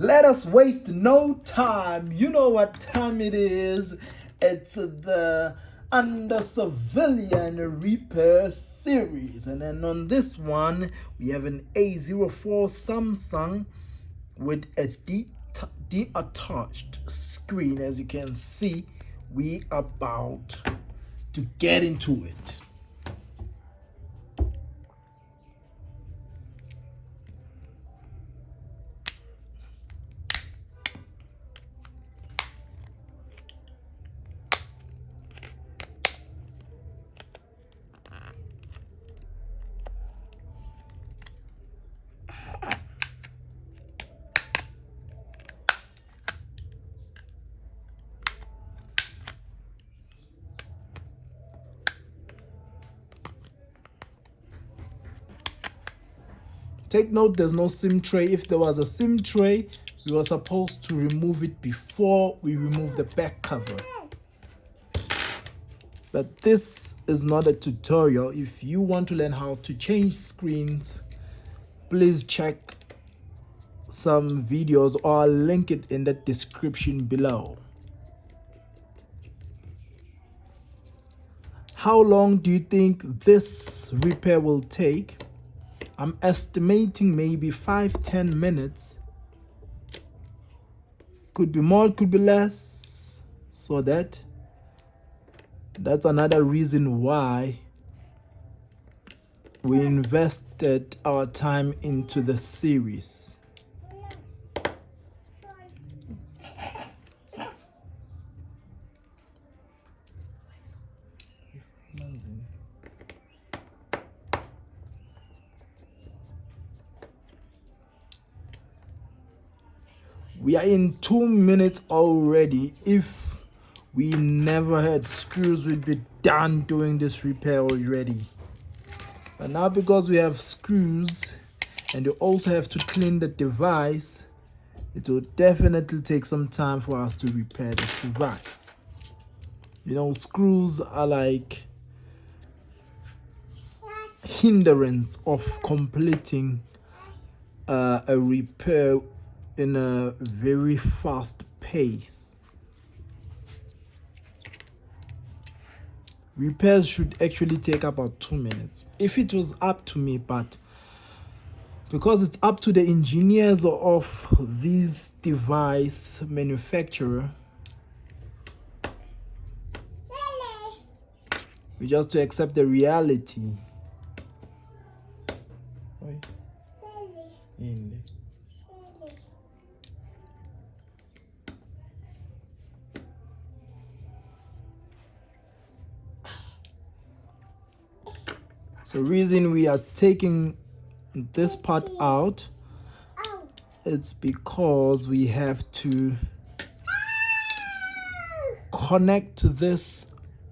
let us waste no time. You know what time it is. It's the Under Civilian Repair series. And then on this one, we have an A04 Samsung with a detached screen. As you can see, we are about to get into it. Take note, there's no SIM tray. If there was a SIM tray, we were supposed to remove it before we remove the back cover. But this is not a tutorial. If you want to learn how to change screens, please check some videos, or I'll link it in the description below. How long do you think this repair will take? I'm estimating maybe 5-10 minutes. Could be more, could be less. So that's another reason why we invested our time into the series. We are in 2 minutes already. If we never had screws, we'd be done doing this repair already. But now, because we have screws and you also have to clean the device, it will definitely take some time for us to repair this device. You know, screws are like hindrance of completing a repair in a very fast pace. Repairs should actually take about 2 minutes if it was up to me, but because it's up to the engineers of this device manufacturer, we just to accept the reality. So reason we are taking this part out, it's because we have to connect this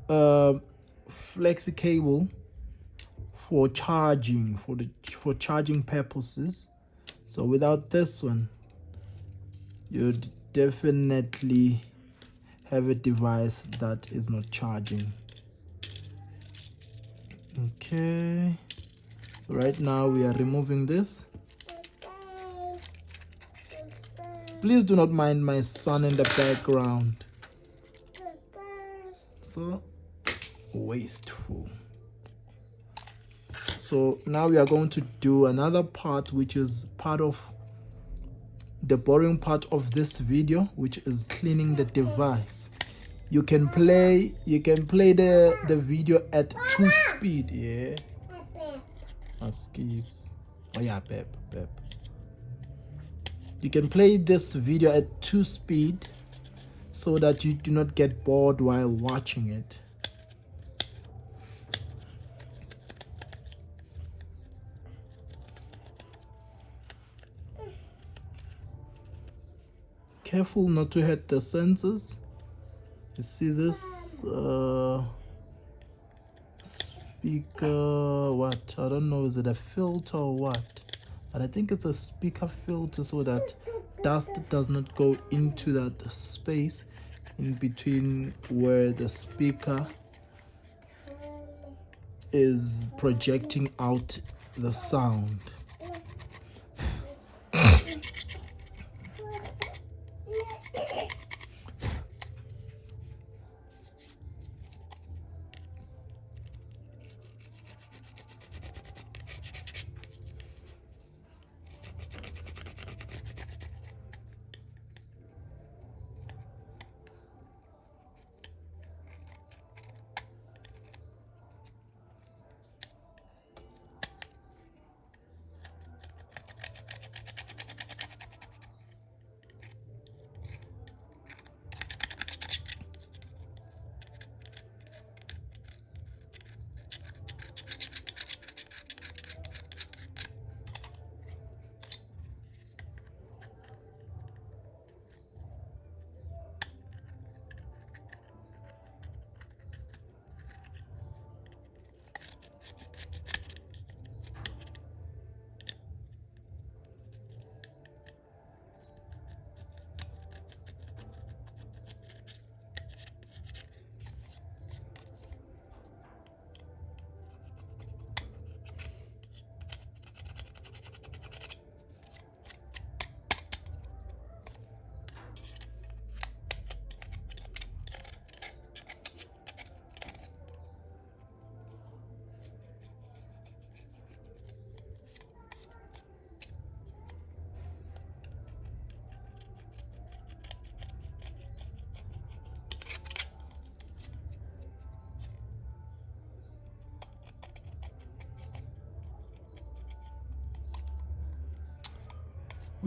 flexi cable for charging, for charging purposes. So without this one, you'd definitely have a device that is not charging. Okay, so right now we are removing this. Please do not mind my son in the background. So wasteful. So now we are going to do another part, which is part of the boring part of this video, which is cleaning the device. You can play the video at 2 speed. Yeah. Skis. Oh yeah, Pep. You can play this video at 2 speed so that you do not get bored while watching it. Careful not to hit the sensors. You see this speaker, what? I don't know, is it a filter or what? But I think it's a speaker filter so that dust does not go into that space in between where the speaker is projecting out the sound.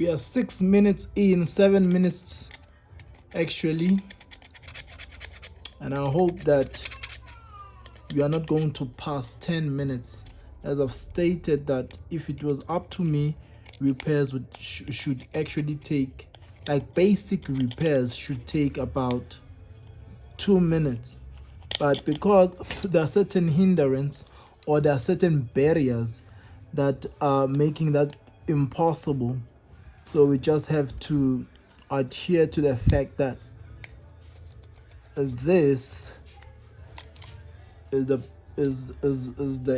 We are 6 minutes in, 7 minutes actually, and I hope that we are not going to pass 10 minutes. As I've stated, that if it was up to me, repairs should actually take, like basic repairs should take about 2 minutes. But because there are certain hindrances or there are certain barriers that are making that impossible, so we just have to adhere to the fact that this is the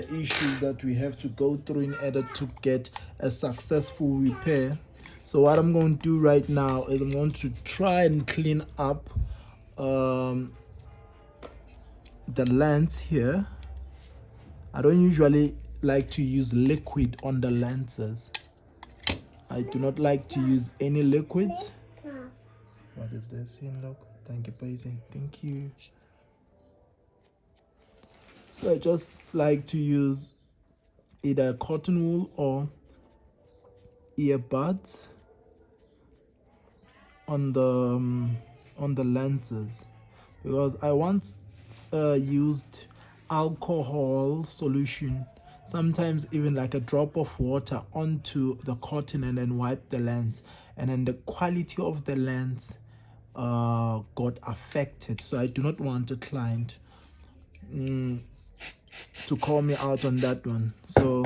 issue that we have to go through in order to get a successful repair. So what I'm going to do right now is I'm going to try and clean up the lens here. I don't usually like to use liquid on the lenses. I do not like to use any liquids. What is this? Look, thank you, Paisin. Thank you. So I just like to use either cotton wool or earbuds on the lenses, because I once used alcohol solution, sometimes even like a drop of water, onto the cotton and then wipe the lens, and then the quality of the lens got affected. So I do not want a client to call me out on that one. So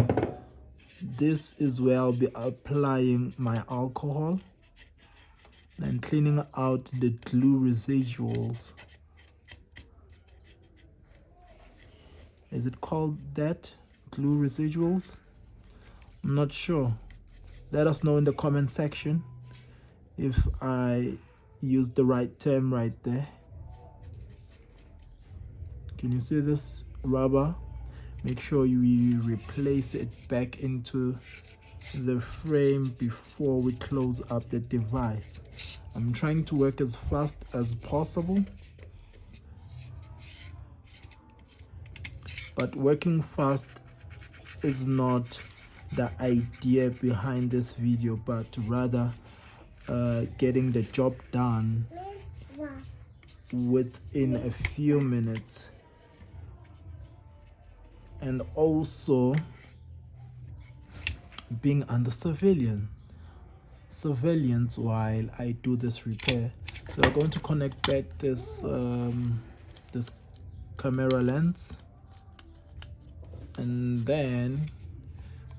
this is where I'll be applying my alcohol and cleaning out the glue residuals. Is it called that? Glue residuals? I'm not sure. Let us know in the comment section if I used the right term right there. Can you see this rubber? Make sure you replace it back into the frame before we close up the device. I'm trying to work as fast as possible, but working fast is not the idea behind this video, but rather getting the job done within a few minutes, and also being under surveillance while I do this repair. So I'm going to connect back this this camera lens, and then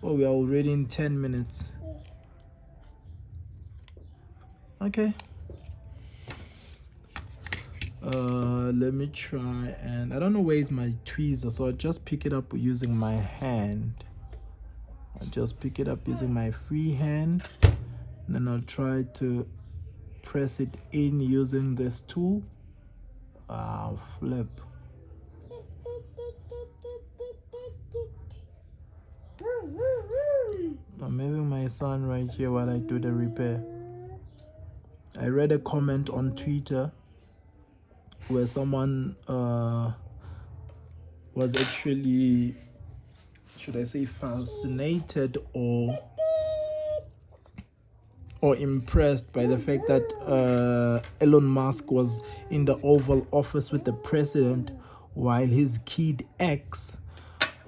we are already in 10 minutes. Okay, let me try, and I don't know where is my tweezer, so I'll just pick it up using my hand. I'll just pick it up using my free hand, and then I'll try to press it in using this tool. Flip. I'm having my son right here while I do the repair. I read a comment on Twitter where someone was actually, should I say, fascinated or impressed by the fact that Elon Musk was in the Oval Office with the president while his kid X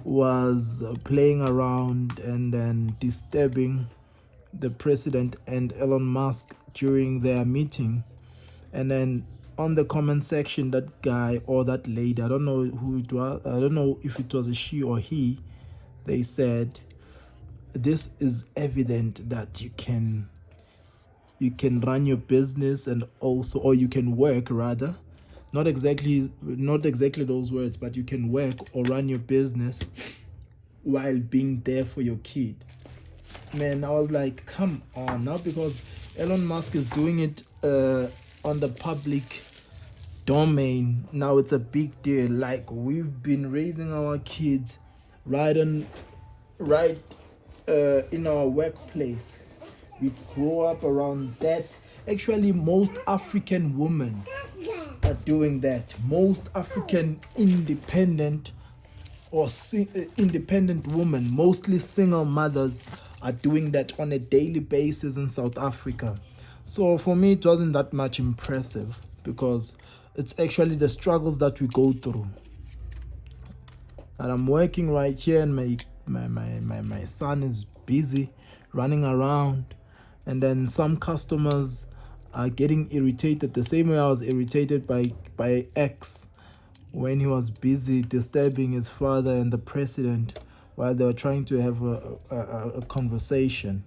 was playing around and then disturbing the president and Elon Musk during their meeting. And then on the comment section, that guy or that lady, I don't know who it was, I don't know if it was a she or he, they said, this is evident that you can run your business and also, or you can work rather, not exactly those words, but you can work or run your business while being there for your kid. Man, I was like, come on now, because Elon Musk is doing it on the public domain. Now it's a big deal. Like, we've been raising our kids right in our workplace. We grow up around that. Actually, most African women are doing that. Most African independent women, mostly single mothers, are doing that on a daily basis in South Africa. So for me, it wasn't that much impressive, because it's actually the struggles that we go through. And I'm working right here, and my son is busy running around, and then some customers are getting irritated the same way I was irritated by X when he was busy disturbing his father and the president while they were trying to have a conversation.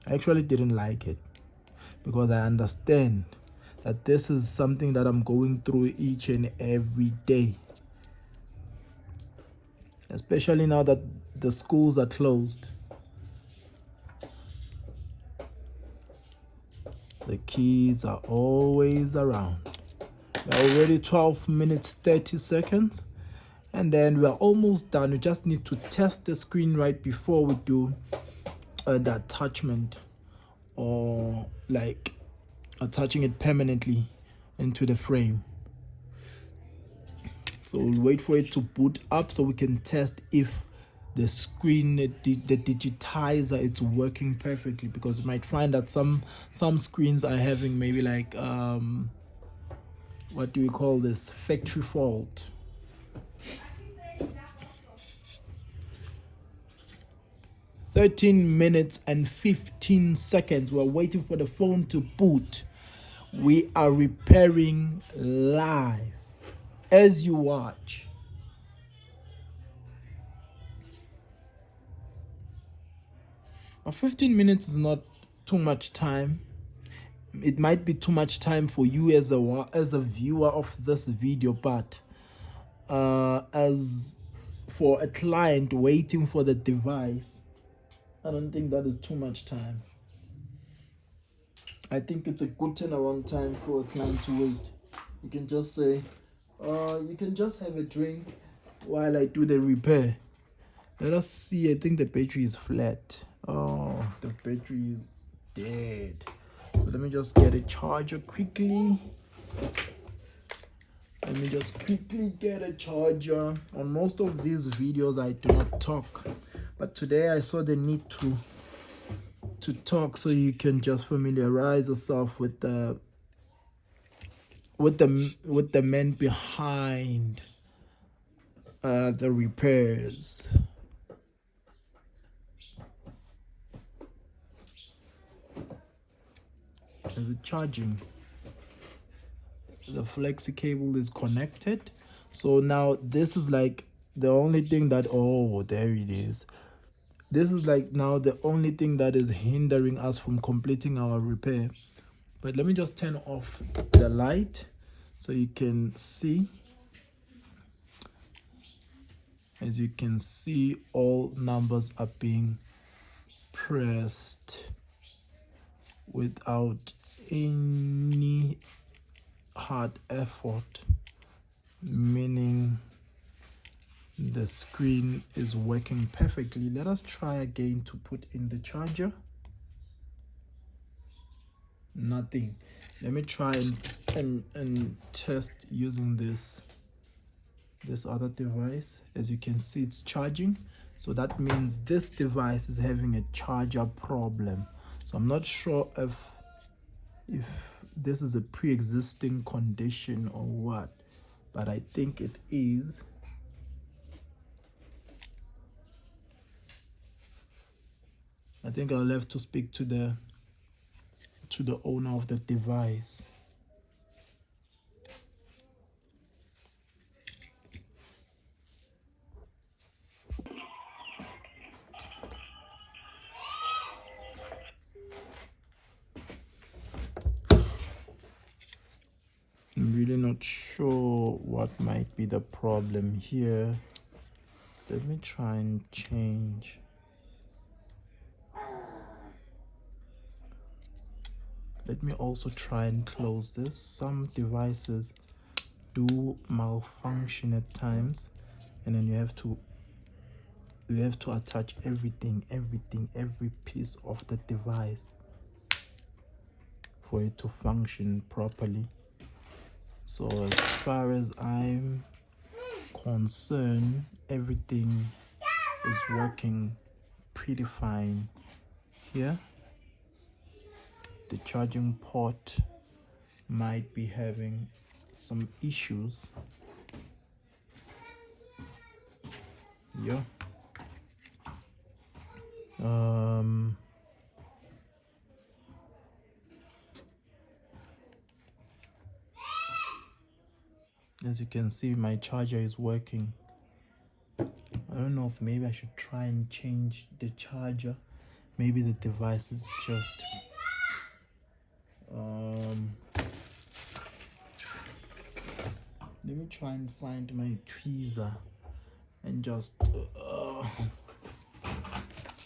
I actually didn't like it, because I understand that this is something that I'm going through each and every day, especially now that the schools are closed. The kids are always around. We're already 12 minutes 30 seconds, and then we're almost done. We just need to test the screen right before we do the attachment, or like attaching it permanently into the frame. So we'll wait for it to boot up so we can test if the screen, the digitizer, it's working perfectly, because you might find that some screens are having maybe like what do we call this, factory fault. (13 minutes and 15 seconds). We're waiting for the phone to boot. We are repairing live as you watch. Now, 15 minutes is not too much time. It might be too much time for you as a viewer of this video, but as for a client waiting for the device, I don't think that is too much time. I think it's a good turnaround time for a client to wait. You can just say, you can just have a drink while I do the repair. Let us see. I think the battery is flat. Oh, the battery is dead. So let me just get a charger quickly. Let me just quickly get a charger. On most of these videos, I do not talk, but today I saw the need to talk, so you can just familiarize yourself with the men behind the repairs. Is it charging? The flexi cable is connected. So now this is like the only thing that, oh, there it is. This is like now the only thing that is hindering us from completing our repair. But let me just turn off the light so you can see. As you can see, all numbers are being pressed without any hard effort, meaning the screen is working perfectly. Let us try again to put in the charger. Nothing. Let me try and test using this other device. As you can see, it's charging, so that means this device is having a charger problem. So I'm not sure if this is a pre-existing condition or what, but I think it is. I think I'll have to speak to the owner of the device. I'm really not sure what might be the problem here. Let me try and change. Let me also try and close this. Some devices do malfunction at times, and then you have to attach everything, every piece of the device for it to function properly. So as far as I'm concerned, everything is working pretty fine. Here the charging port might be having some issues. Yeah. As you can see, my charger is working. I don't know if maybe I should try and change the charger. Maybe the device is just let me try and find my tweezer and just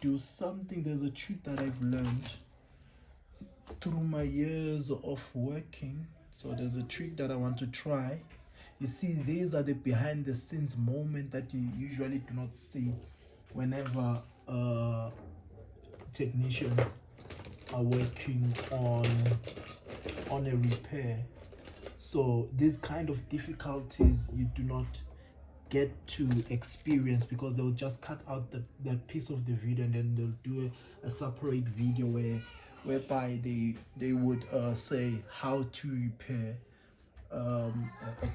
do something. There's a trick that I've learned through my years of working. So there's a trick that I want to try. You see, these are the behind the scenes moment that you usually do not see whenever technicians are working on a repair. So these kind of difficulties you do not get to experience, because they'll just cut out that piece of the video and then they'll do a separate video whereby they would say how to repair a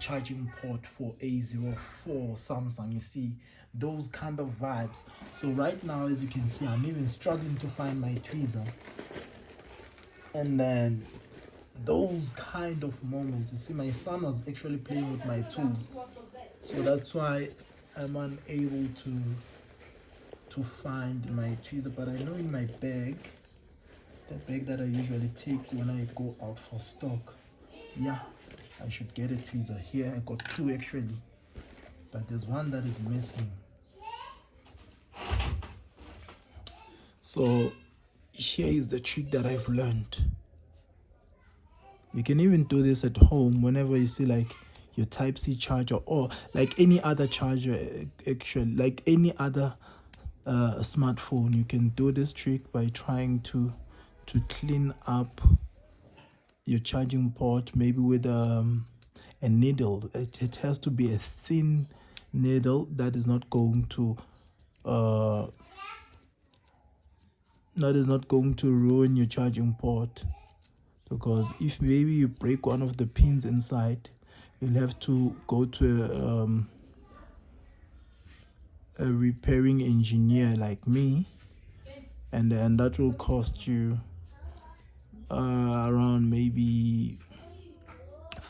charging port for A04 Samsung. You see, those kind of vibes. So right now, as you can see, I'm even struggling to find my tweezer, and then those kind of moments, you see, my son was actually playing with my tools, so that's why I'm unable to find my tweezer. But I know in my bag, the bag that I usually take when I go out for stock, yeah, I should get a tweezer. Here I got two actually, but there's one that is missing. So here is the trick that I've learned. You can even do this at home whenever you see like your Type-C charger, or like any other charger, actually, like any other smartphone. You can do this trick by trying to clean up your charging port, maybe with a needle. It has to be a thin needle that is not going to ruin your charging port, because if maybe you break one of the pins inside, you'll have to go to a repairing engineer like me, and then that will cost you around maybe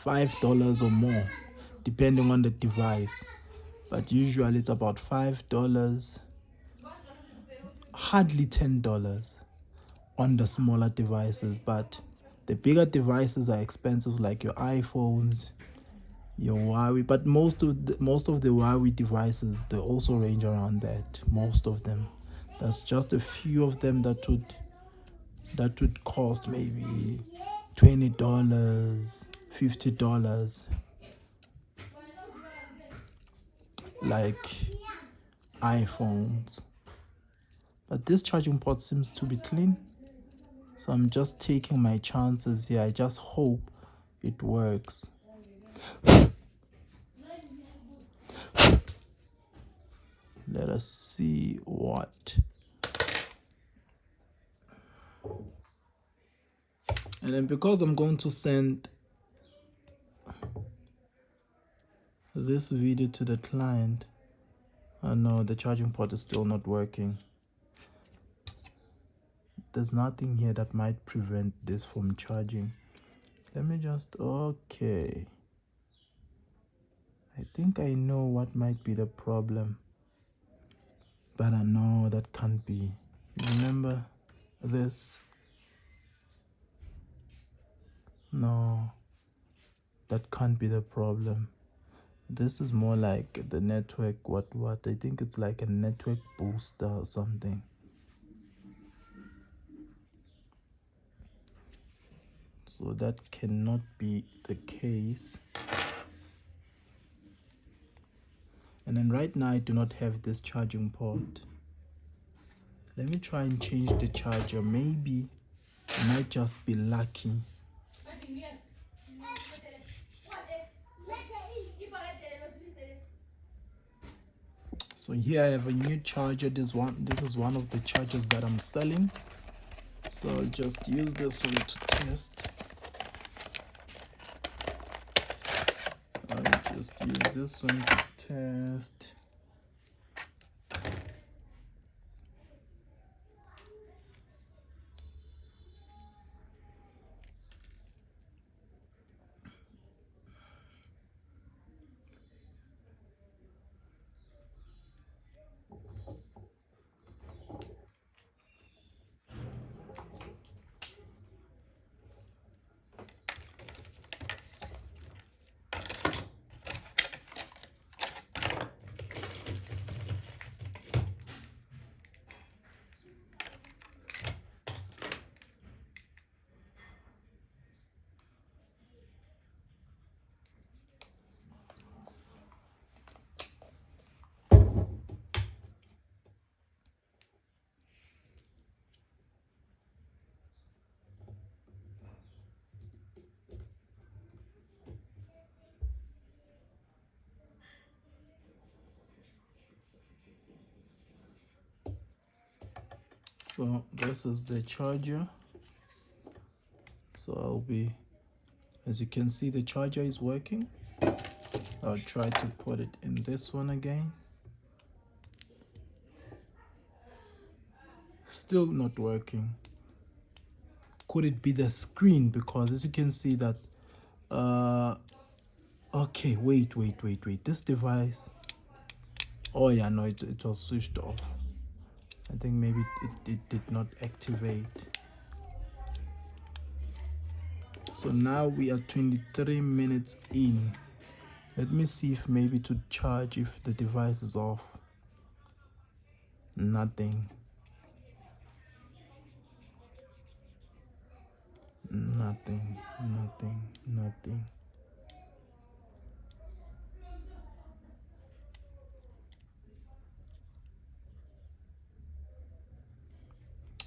$5 or more, depending on the device. But usually it's about $5, hardly $10 on the smaller devices. But the bigger devices are expensive, like your iPhones, your Huawei. But most of the Huawei devices, they also range around that. Most of them. There's just a few of them that would cost maybe $20, $50, like iPhones. But this charging port seems to be clean, so I'm just taking my chances here. I just hope it works. Let us see what. And then because I'm going to send this video to the client, no, the charging port is still not working. There's nothing here that might prevent this from charging. Let me just, okay. I think I know what might be the problem, but I know that can't be. Remember this? No, that can't be the problem. This is more like the network, what I think it's like a network booster or something. So that cannot be the case. And then right now I do not have this charging port. Let me try and change the charger. Maybe I might just be lucky. So here I have a new charger. This is one of the chargers that I'm selling, so I'll just use this one to test. I'll just use this one to test. So this is the charger. So as you can see, the charger is working. I'll try to put it in this one again. Still not working. Could it be the screen? Because as you can see that okay, wait, this device, oh yeah, no, it was switched off. I think maybe it did not activate. So now we are 23 minutes in. Let me see if maybe to charge if the device is off. Nothing. Nothing.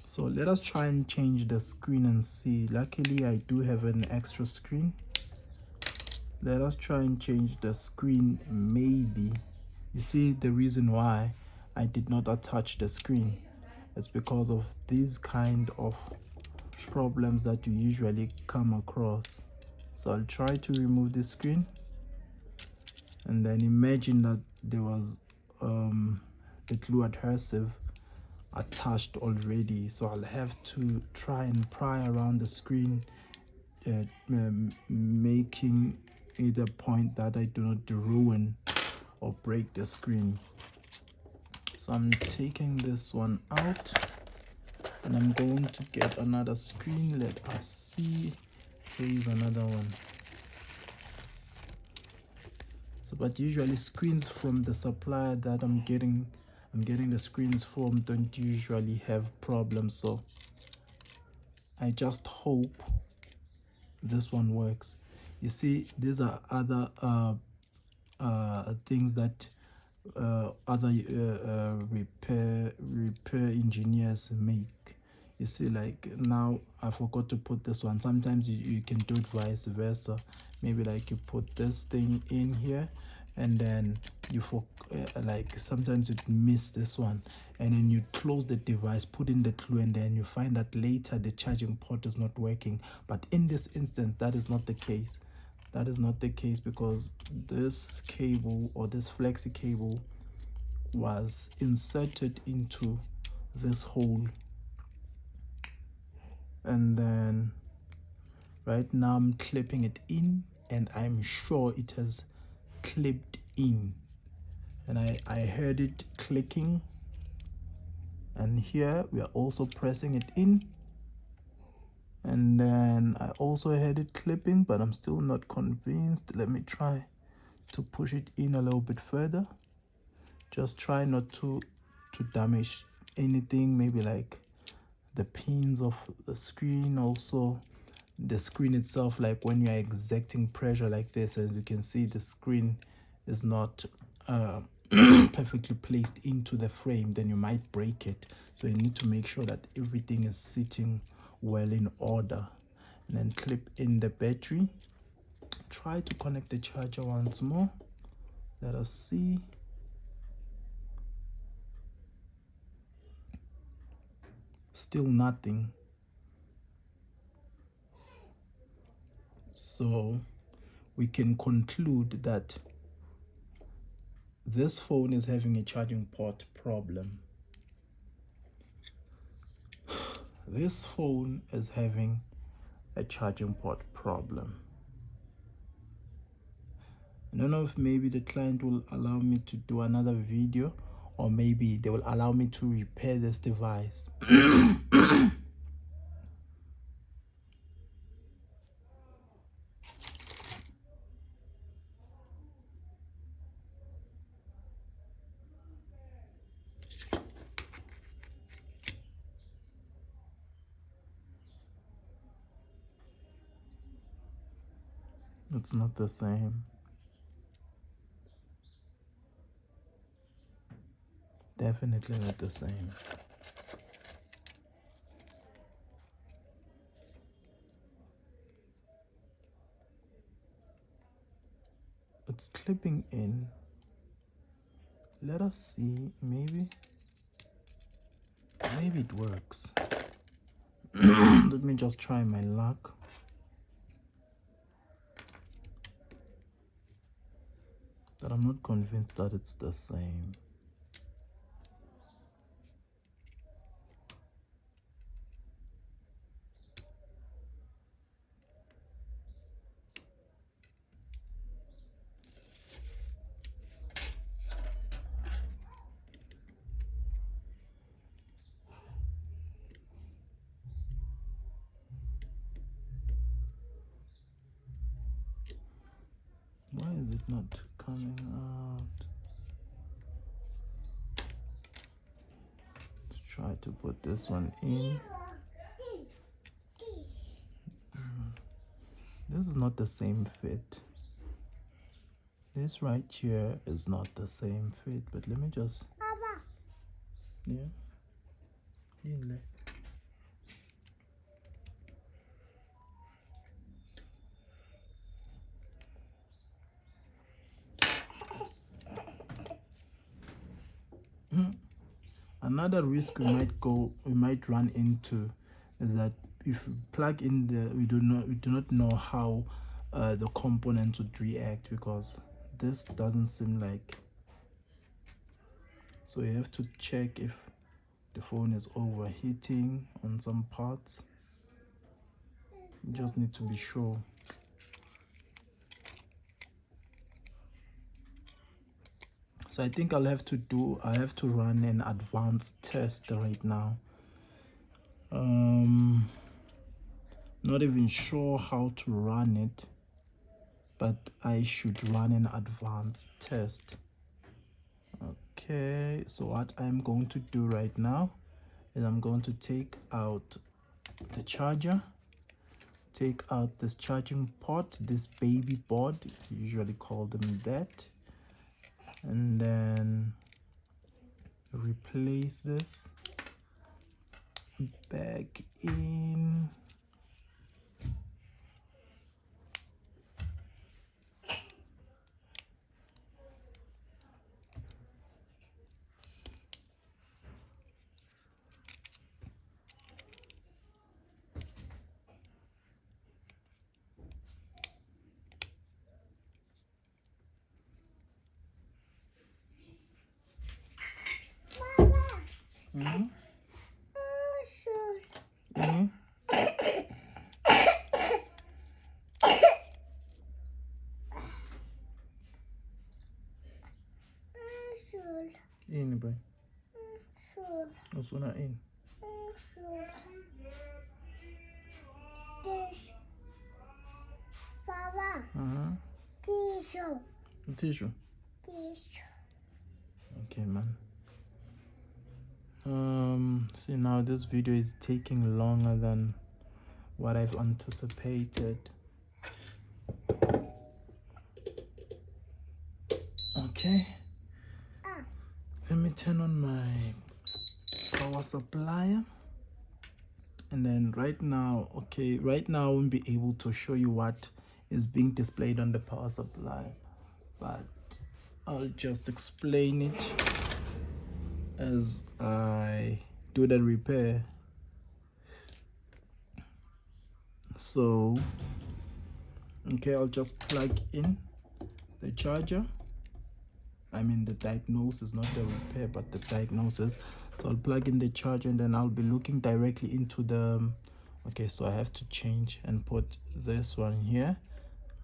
So let us try and change the screen and see. Luckily I do have an extra screen. Let us try and change the screen. Maybe you see the reason why I did not attach the screen, it's because of these kind of problems that you usually come across. So I'll try to remove the screen, and then imagine that there was the glue adhesive attached already, so I'll have to try and pry around the screen, making it a point that I do not ruin or break the screen. So I'm taking this one out and I'm going to get another screen. Let us see. Here is another one. So but usually screens from the supplier that I'm getting the screens from don't usually have problems, so I just hope this one works. You see, these are other things that other repair engineers make. You see, like now I forgot to put this one. Sometimes you can do it vice versa. Maybe like you put this thing in here and then you like sometimes you miss this one, and then you close the device, put in the glue, and then you find that later the charging port is not working. But in this instance, that is not the case. That is not the case, because this cable or this flexi cable was inserted into this hole, and then right now I'm clipping it in, and I'm sure it has clipped in, and I heard it clicking, and here we are also pressing it in, and then I also heard it clipping, but I'm still not convinced. Let me try to push it in a little bit further. Just try not to damage anything, maybe like the pins of the screen, also the screen itself. Like when you're exerting pressure like this, as you can see, the screen is not perfectly placed into the frame, then you might break it. So you need to make sure that everything is sitting well in order, and then clip in the battery. Try to connect the charger once more. Let us see. still nothing. So we can conclude that this phone is having a charging port problem. This phone is having a charging port problem. I don't know if maybe the client will allow me to do another video, or maybe they will allow me to repair this device. It's not the same. Definitely not the same. It's clipping in. Let us see, maybe it works. Let me just try my luck. But I'm not convinced that it's the same. Why is it not coming out? Let's try to put this one in. This is not the same fit. This right here is not the same fit, but let me just... Yeah. Another risk we might run into is that if we plug in we do not know how the components would react, because this doesn't seem like. So you have to check if the phone is overheating on some parts. You just need to be sure. So I think I have to run an advanced test right now. Not even sure how to run it, but I should run an advanced test. Okay, so what I'm going to do right now is I'm going to take out the charger, take out this charging port, this baby board, you usually call them that, and then replace this back in. Mm-hmm. Mm-hmm. In, boy. What's not in? Tissue. Okay, man. See, now this video is taking longer than what I've anticipated. Okay, let me turn on my power supply, and then right now I won't be able to show you what is being displayed on the power supply, but I'll just explain it as I do the repair. So okay, I'll just plug in the charger. I mean the diagnosis, not the repair, but the diagnosis. So I'll plug in the charger, and then I'll be looking directly into the okay, so I have to change and put this one here,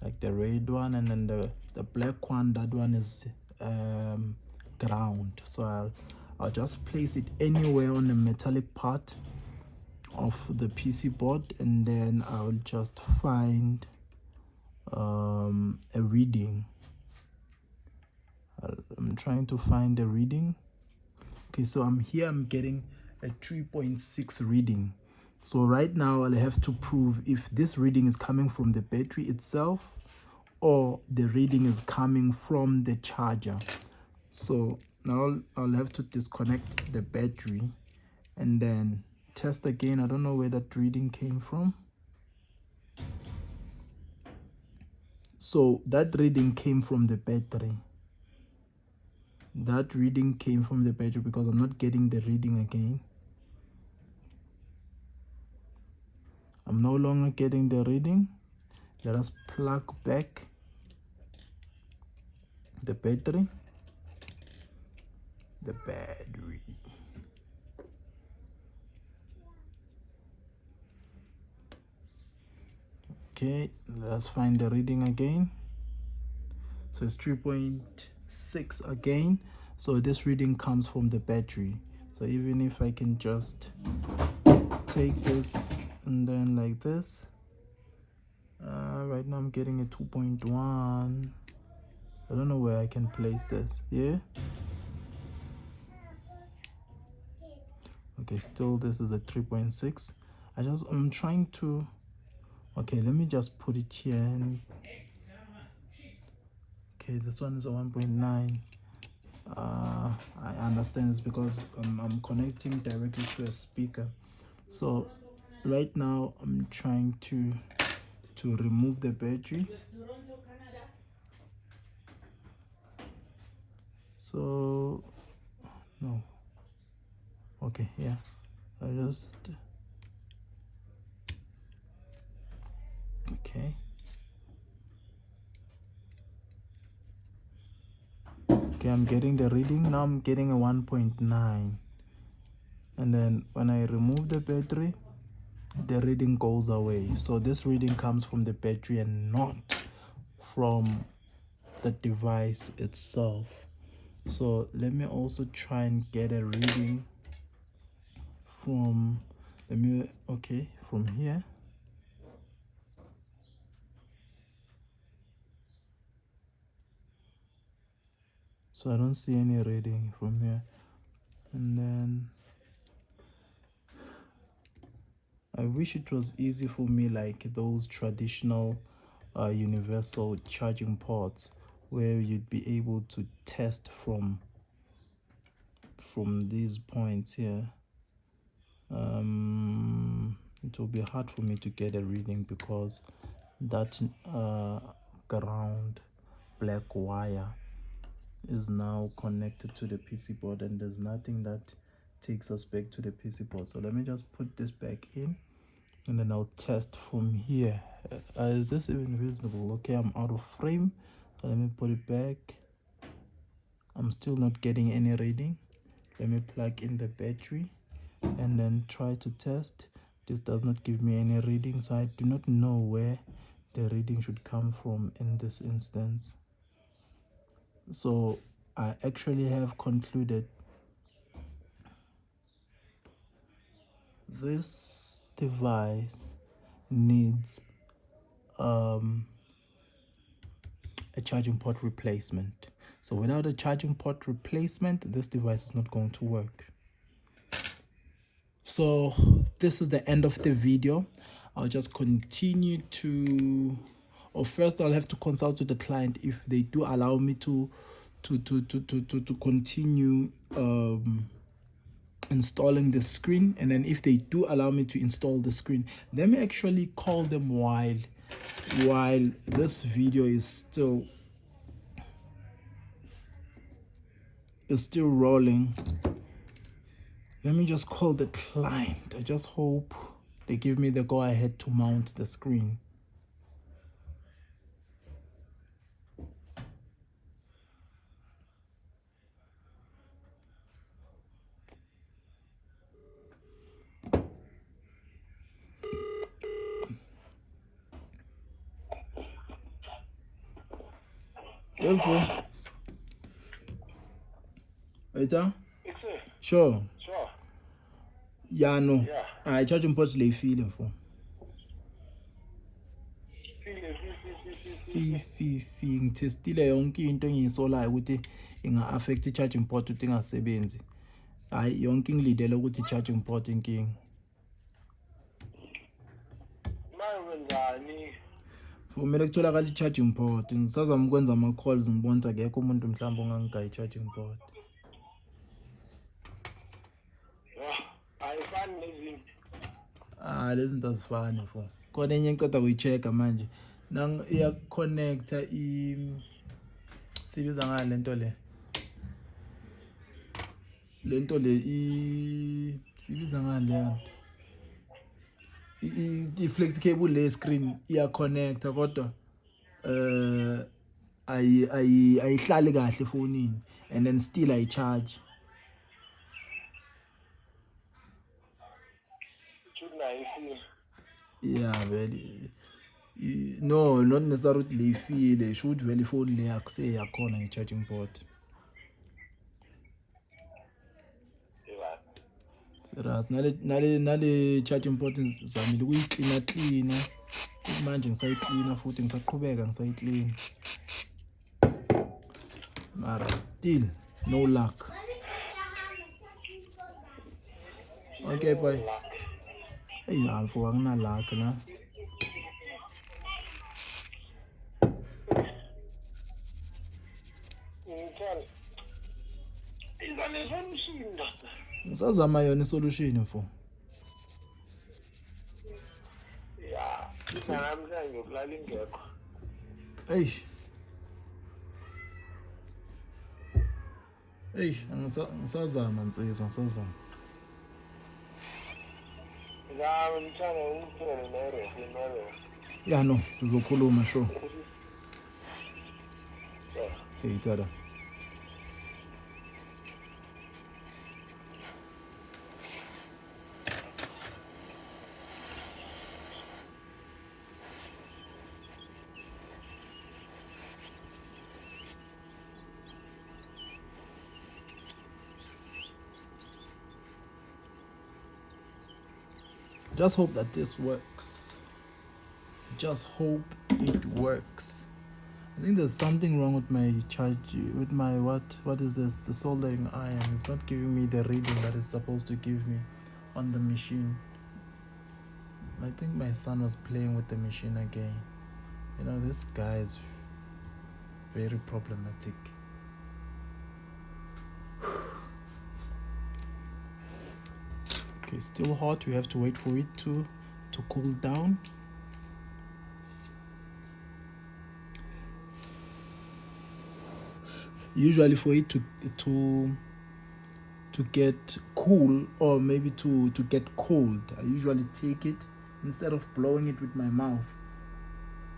like the red one, and then the black one, that one is ground. So I'll just place it anywhere on the metallic part of the PC board, and then I'll just find a reading. I'm trying to find a reading. Okay, so I'm getting a 3.6 reading. So right now I'll have to prove if this reading is coming from the battery itself or the reading is coming from the charger. So now I'll have to disconnect the battery and then test again. I don't know where that reading came from. So that reading came from the battery. That reading came from the battery because I'm not getting the reading again. I'm no longer getting the reading. Let us plug back the battery. Okay, let's find the reading again. So it's 3.6 again. So this reading comes from the battery. So even if I can just take this and then like this, right now I'm getting a 2.1. I don't know where I can place this. Yeah. Okay, still this is a 3.6. I'm trying to, okay, let me just put it here. And okay, this one is a 1.9. I understand it's because I'm connecting directly to a speaker. So right now I'm trying to remove the battery. So no, okay, yeah, I just, okay, I'm getting the reading now. I'm getting a 1.9, and then when I remove the battery, the reading goes away. So this reading comes from the battery and not from the device itself. So let me also try and get a reading from, from here. So I don't see any reading from here. And then I wish it was easy for me like those traditional universal charging ports where you'd be able to test from these points here. It will be hard for me to get a reading because that ground black wire is now connected to the PC board, and there's nothing that takes us back to the PC board. So let me just put this back in, and then I'll test from here. Is this even visible? Okay, I'm out of frame, so let me put it back. I'm still not getting any reading. Let me plug in the battery and then try to test. This does not give me any reading, so I do not know where the reading should come from in this instance. So I actually have concluded this device needs a charging port replacement. So without a charging port replacement, this device is not going to work. So this is the end of the video. I'll just continue to, or first I'll have to consult with the client if they do allow me to continue installing the screen, and then if they do allow me to install the screen, let me actually call them while this video is still rolling. Let me just call the client. I just hope they give me the go ahead to mount the screen. Info. Waiter? Sure. Yeah, no. I charging port lay feeling for. Ngithestile yonke into engiyisolayo ukuthi inga-affect i-charging port ukuthi ingasebenzi. Hayi yonke ngilidele ukuthi i-charging port inkinga. Kumele kutholakala i-charging port. Ngisazama ukwenza ama-calls ngibona akekho umuntu mhlawumbe ongangigaya i-charging port. Ayifani nezinto. Lezi zinto azifani mfo. Khona enye ngiceda kuyi-check manje. Nang iya-connecta sibiza ngale lento le. Lento le sibiza ngale. I-flex cable le screen iya-connecta kodwa ayihlali kahle efonini and then still I charge. Yeah, very. No, not necessarily le feel. Should very phone le akuse yakhona i-charging port. Serious. Nale charging port zamile ukuyi-clean. Manje ngisayiclean futhi ngisaqhubeka ngisayiclean. Mara still no luck. Okay, bye. Hey, mfo angina luck na. Ngisazama yona isolution mfo. Yeah, namhlanje ngiyokulala ingekho. Ngisazama nsizwa ngisazama. Yeah, no, sizokhuluma sure. Hey, tada. Just hope that this works. Just hope it works. I think there's something wrong with my charge, with my what is this? The soldering iron. It's not giving me the reading that it's supposed to give me on the machine. I think my son was playing with the machine again. You know, this guy is very problematic. Okay, still hot. We have to wait for it to cool down. Usually for it to get cool or maybe to get cold, I usually take it instead of blowing it with my mouth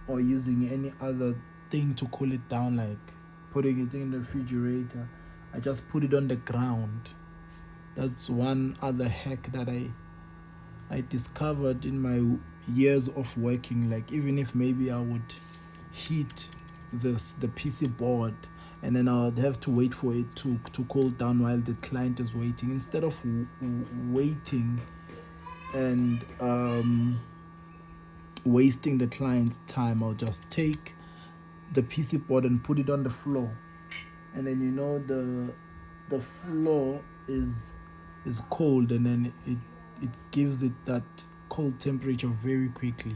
or using any other thing to cool it down, like putting it in the refrigerator. I just put it on the ground. That's one other hack that I discovered in my years of working. Like, even if maybe I would heat the PC board and then I would have to wait for it to cool down while the client is waiting, instead of waiting and wasting the client's time, I'll just take the PC board and put it on the floor, and then you know the floor is cold, and then it gives it that cold temperature very quickly.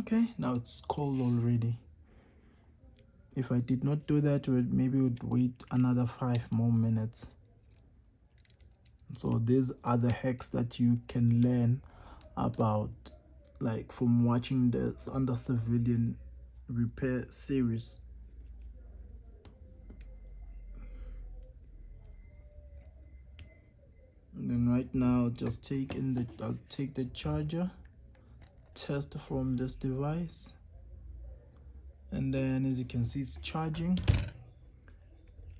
Okay, now it's cold already. If I did not do that, maybe would wait another 5 more minutes. So these are the hacks that you can learn about, like from watching this under civilian repair series. And then right now, just I'll take the charger, test from this device, and then as you can see, it's charging.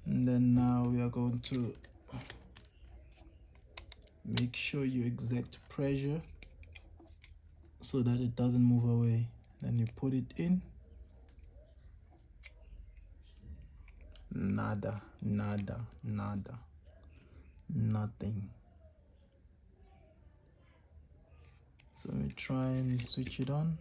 And then now we are going to make sure you exact pressure so that it doesn't move away. Then you put it in. Nada, nada, nada, nothing. So we try and switch it on.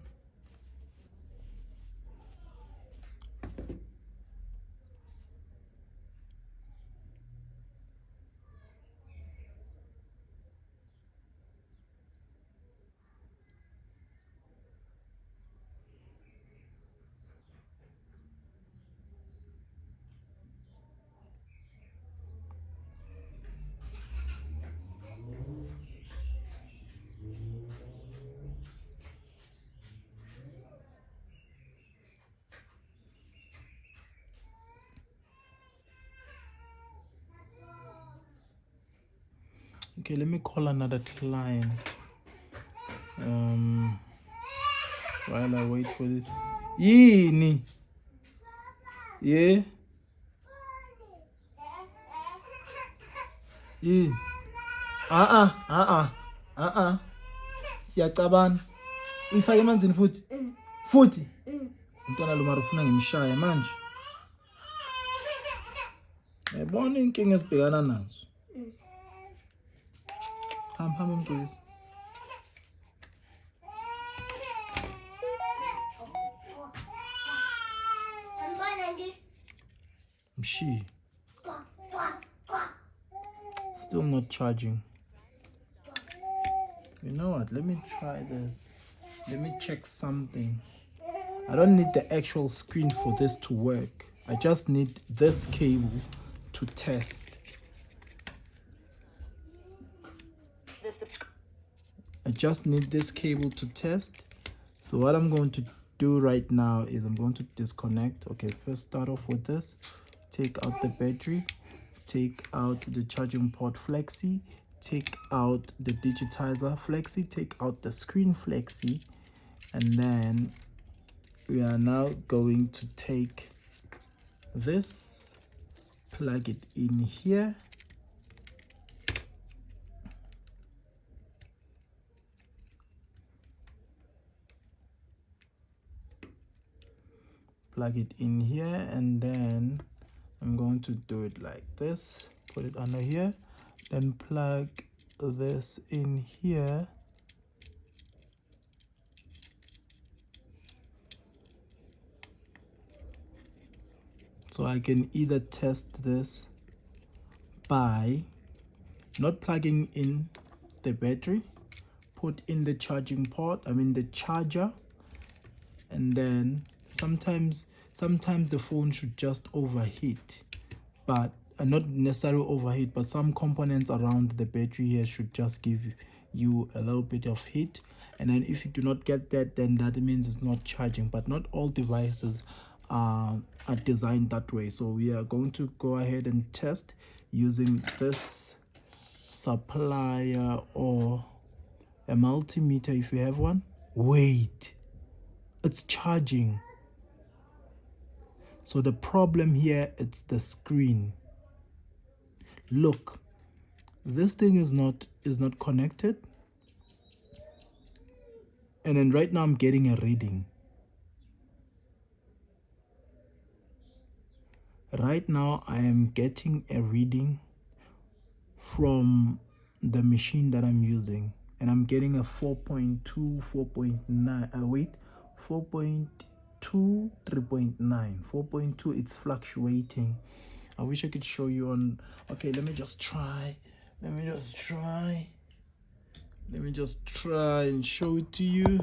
Okay, let me call another client while I wait for this. Yini. Yeah. Yeah. Siyacabana. Uyifake emanzini futhi. Futhi. Umntwana lo mara ufuna ngimshaya manje. Yabona inkinga esibhekana nazo. Hamba mqisi. Mshi. Still not charging. You know what? Let me try this. Let me check something. I don't need the actual screen for this to work. I just need this cable to test. I just need this cable to test. So what I'm going to do right now is I'm going to disconnect. Okay, first start off with this. Take out the battery. Take out the charging port flexi. Take out the digitizer flexi. Take out the screen flexi. And then we are now going to take this, plug it in here. Plug it in here, and then I'm going to do it like this. Put it under here, then plug this in here. So I can either test this by not plugging in the battery, put in the charging port, the charger, and then sometimes the phone should just overheat, but not necessarily overheat, but some components around the battery here should just give you a little bit of heat. And then if you do not get that, then that means it's not charging. But not all devices are designed that way. So we are going to go ahead and test using this supplier or a multimeter if you have one. Wait, it's charging. So the problem here, it's the screen. Look, this thing is not connected. And then right now I'm getting a reading. Right now I am getting a reading from the machine that I'm using. And I'm getting a 4.2, 4.9, 4.2, 3.9, 4.2, it's fluctuating. I wish I could show you on, okay, let me just try and show it to you.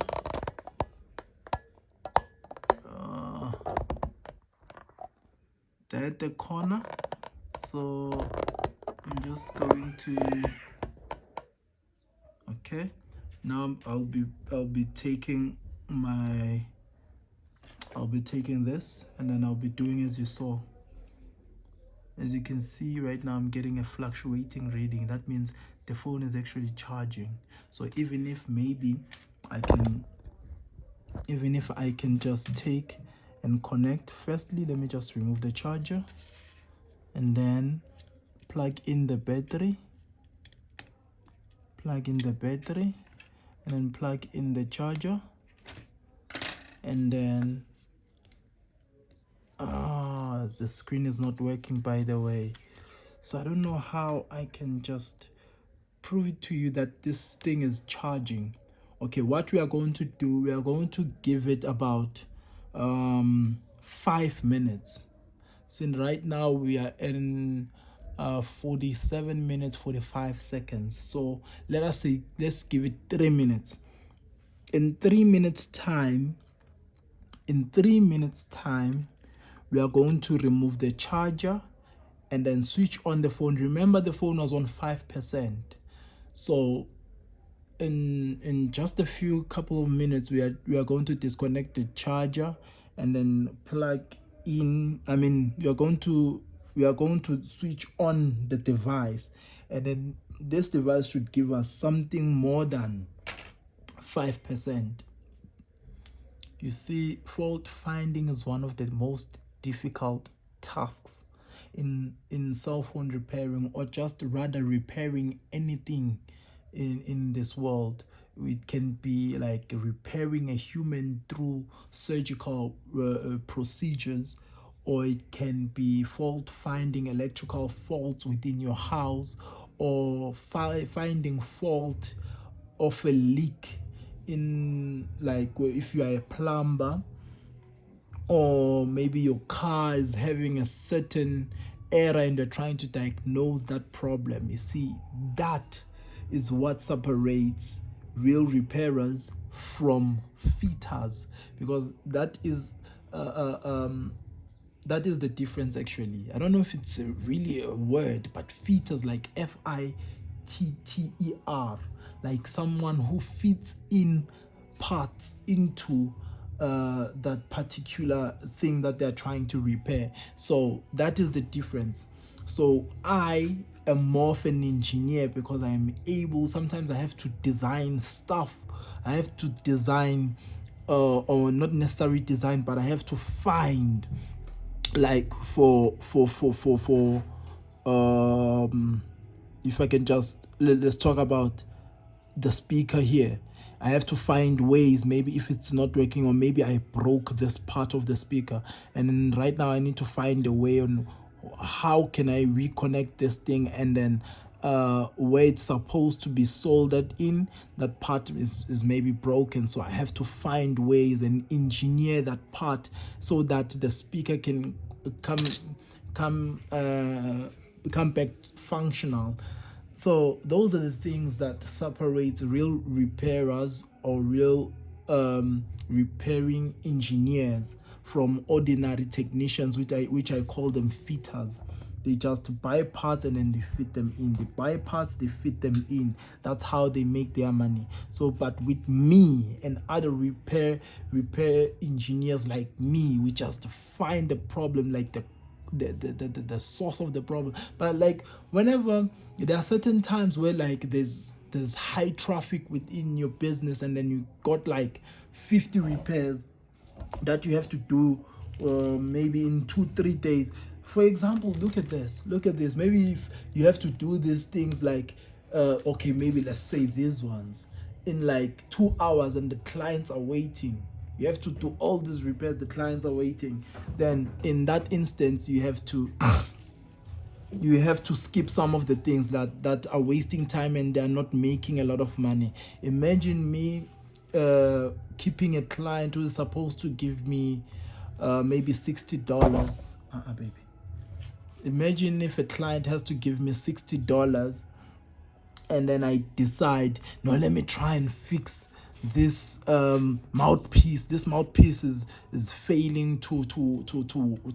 there at the corner. So I'm just going to, okay, now I'll be taking this, and then I'll be doing as you saw. As you can see right now, I'm getting a fluctuating reading. That means the phone is actually charging. So even if I can just take and connect, firstly let me just remove the charger and then plug in the battery, and then plug in the charger, and then the screen is not working, by the way. So I don't know how I can just prove it to you that this thing is charging. Okay, what we are going to do, we are going to give it about 5 minutes. Since right now we are in 47 minutes 45 seconds, so let's give it 3 minutes. In 3 minutes time, we are going to remove the charger and then switch on the phone. Remember, the phone was on 5%. So in just a few couple of minutes, we are going to disconnect the charger and then plug in. We are going to switch on the device, and then this device should give us something more than 5%. You see, fault finding is one of the most difficult tasks in cell phone repairing, or just rather repairing anything in this world. It can be like repairing a human through surgical procedures, or it can be fault finding electrical faults within your house, or finding fault of a leak in, like, if you are a plumber, or maybe your car is having a certain error and you're trying to diagnose that problem. You see, that is what separates real repairers from fitters, because that is the difference. Actually, I don't know if it's really a word, but fitters, like FITTER, like someone who fits in parts into that particular thing that they're trying to repair. So that is the difference. So I am more of an engineer, because I'm able, sometimes I have to design stuff. I have to design or not necessarily design, but I have to find, like, for if I can just, let's talk about the speaker here. I have to find ways, maybe if it's not working, or maybe I broke this part of the speaker, and then right now I need to find a way on how can I reconnect this thing, and then where it's supposed to be soldered in, that part is maybe broken. So I have to find ways and engineer that part so that the speaker can become back functional. So those are the things that separate real repairers, or real repairing engineers, from ordinary technicians, which I call them fitters. They just buy parts and then they fit them in. They buy parts, they fit them in. That's how they make their money. So, but with me and other repair engineers like me, we just find the problem, like the source of the problem. But like, whenever there are certain times where, like, there's high traffic within your business, and then you got like 50 repairs that you have to do maybe in 2-3 days. For example, look at this. Maybe if you have to do these things, like okay, maybe let's say these ones in like 2 hours, and the clients are waiting. You have to do all these repairs, the clients are waiting. Then in that instance, you have to skip some of the things that are wasting time, and they're not making a lot of money. Imagine me keeping a client who is supposed to give me maybe $60. Baby. Imagine if a client has to give me $60, and then I decide, no, let me try and fix this mouthpiece. This mouthpiece is failing to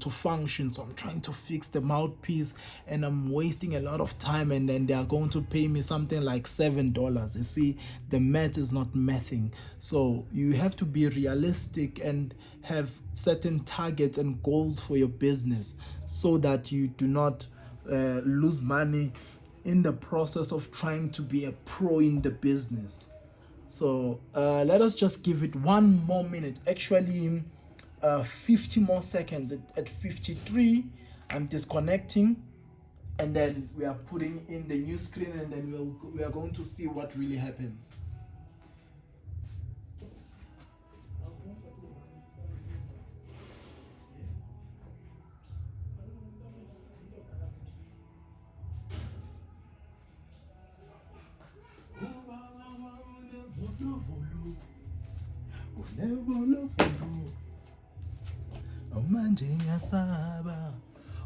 function, so I'm trying to fix the mouthpiece, and I'm wasting a lot of time, and then they are going to pay me something like $7. You see, the math is not mathing. So you have to be realistic and have certain targets and goals for your business, so that you do not lose money in the process of trying to be a pro in the business. So let us just give it 1 more minute. Actually, 50 more seconds. At 53, I'm disconnecting, and then we are putting in the new screen, and then we are going to see what really happens.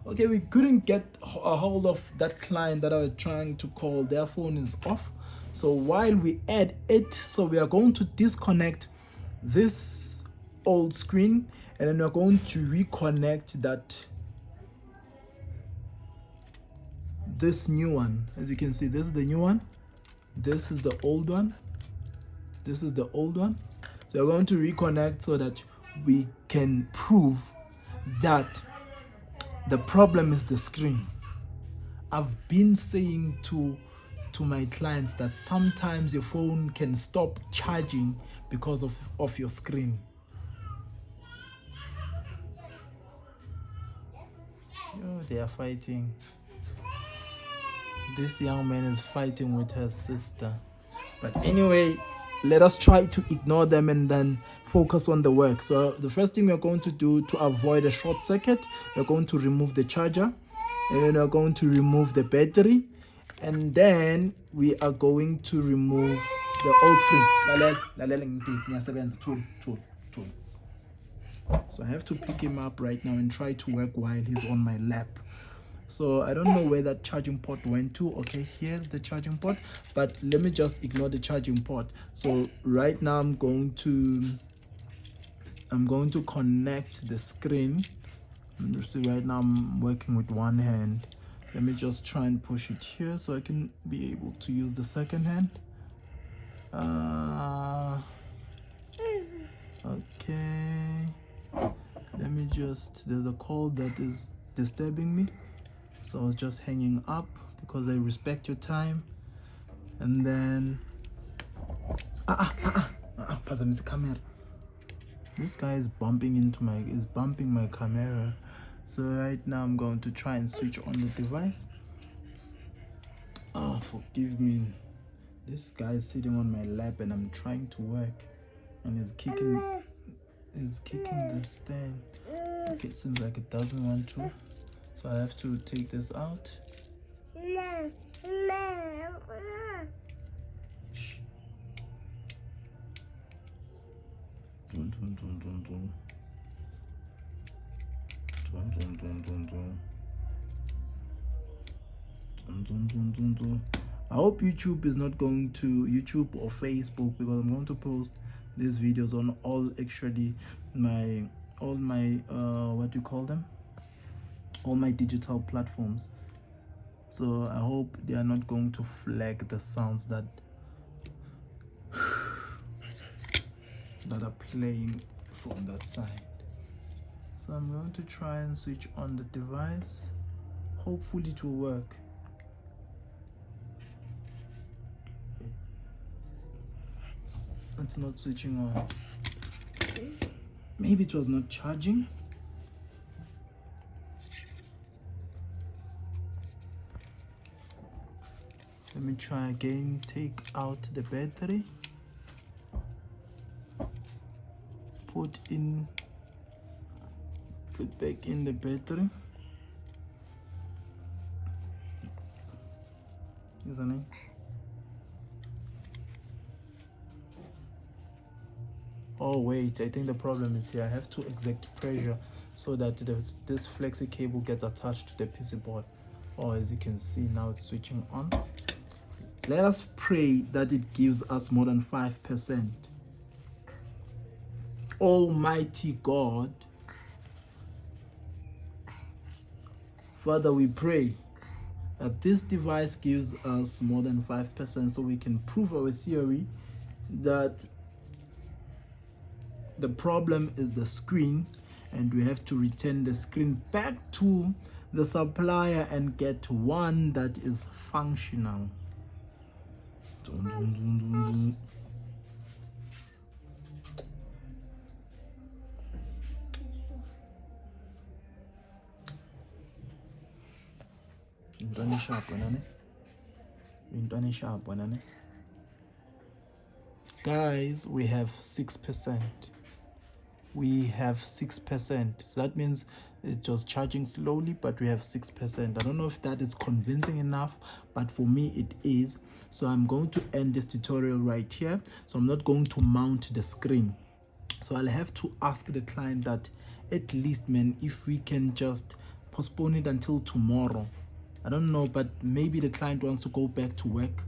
Okay, we couldn't get a hold of that client that I was trying to call. Their phone is off. So while we add it, so we are going to disconnect this old screen, and then we're going to reconnect this new one. As you can see, this is the new one, this is the old one, this is the old one. So we're going to reconnect so that we can prove that the problem is the screen. I've been saying to my clients that sometimes your phone can stop charging because of your screen. Oh, they are fighting. This young man is fighting with her sister. But anyway, let us try to ignore them and then focus on the work. So the first thing we're going to do to avoid a short circuit, we're going to remove the charger, and then we're going to remove the battery, and then we are going to remove the old screen. So I have to pick him up right now and try to work while he's on my lap. So I don't know where that charging port went to. Okay, here's the charging port, but let me just ignore the charging port. So right now I'm going to connect the screen. Right now I'm working with one hand. Let me just try and push it here so I can be able to use the second hand. Okay, let me just, there's a call that is disturbing me, so I was just hanging up because I respect your time. And then camera. This guy is bumping my camera. So right now I'm going to try and switch on the device. Forgive me. This guy is sitting on my lap and I'm trying to work, and he's kicking the stand. Okay, it seems like it doesn't want to, so I have to take this out. Shh. I hope YouTube is not going to, YouTube or Facebook, because I'm going to post these videos on all my what do you call them, all my digital platforms. So I hope they are not going to flag the sounds that are playing from that side. So I'm going to try and switch on the device. Hopefully it will work. It's not switching on. Maybe it was not charging. Let me try again. Take out the battery. Put back in the battery. Isn't it? Oh wait, I think the problem is here. I have to exert pressure so that this flexi cable gets attached to the PC board. Oh, as you can see, now it's switching on. Let us pray that it gives us more than 5%. Almighty God, Father, we pray that this device gives us more than 5% so we can prove our theory that the problem is the screen, and we have to return the screen back to the supplier and get one that is functional. Dun, dun, dun, dun, dun. Guys, we have 6%. We have 6%. So that means it was charging slowly, but we have 6%. I don't know if that is convincing enough, but for me it is. So I'm going to end this tutorial right here. So I'm not going to mount the screen. So I'll have to ask the client that at least, man, if we can just postpone it until tomorrow. I don't know, but maybe the client wants to go back to work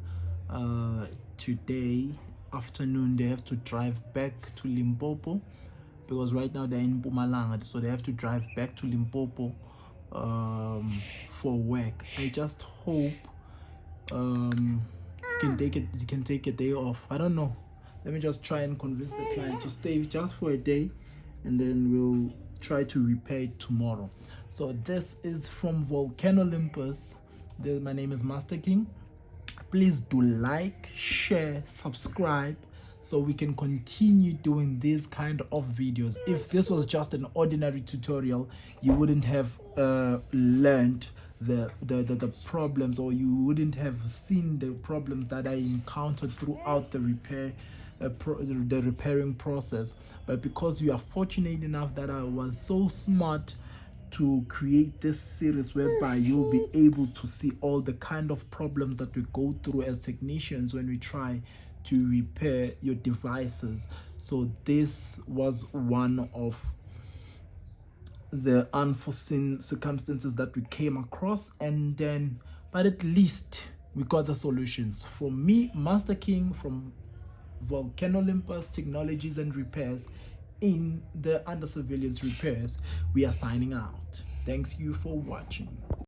today afternoon. They have to drive back to Limpopo because right now they're in Mpumalanga, so they have to drive back to Limpopo for work. I just hope you can take a day off. I don't know. Let me just try and convince the client to stay just for a day, and then we'll try to repair it tomorrow. So this is from VolcanOlympus. My name is Master King. Please do like, share, subscribe so we can continue doing these kind of videos. If this was just an ordinary tutorial, you wouldn't have learned the problems, or you wouldn't have seen the problems that I encountered throughout the repairing process. But because you are fortunate enough that I was so smart to create this series whereby you'll be able to see all the kind of problems that we go through as technicians when we try to repair your devices. So this was one of the unforeseen circumstances that we came across, and then but at least we got the solutions. For me, Master King from VolcanOlympus Technologies and Repairs in the Under Surveillance Repairs, we are signing out. Thanks you for watching.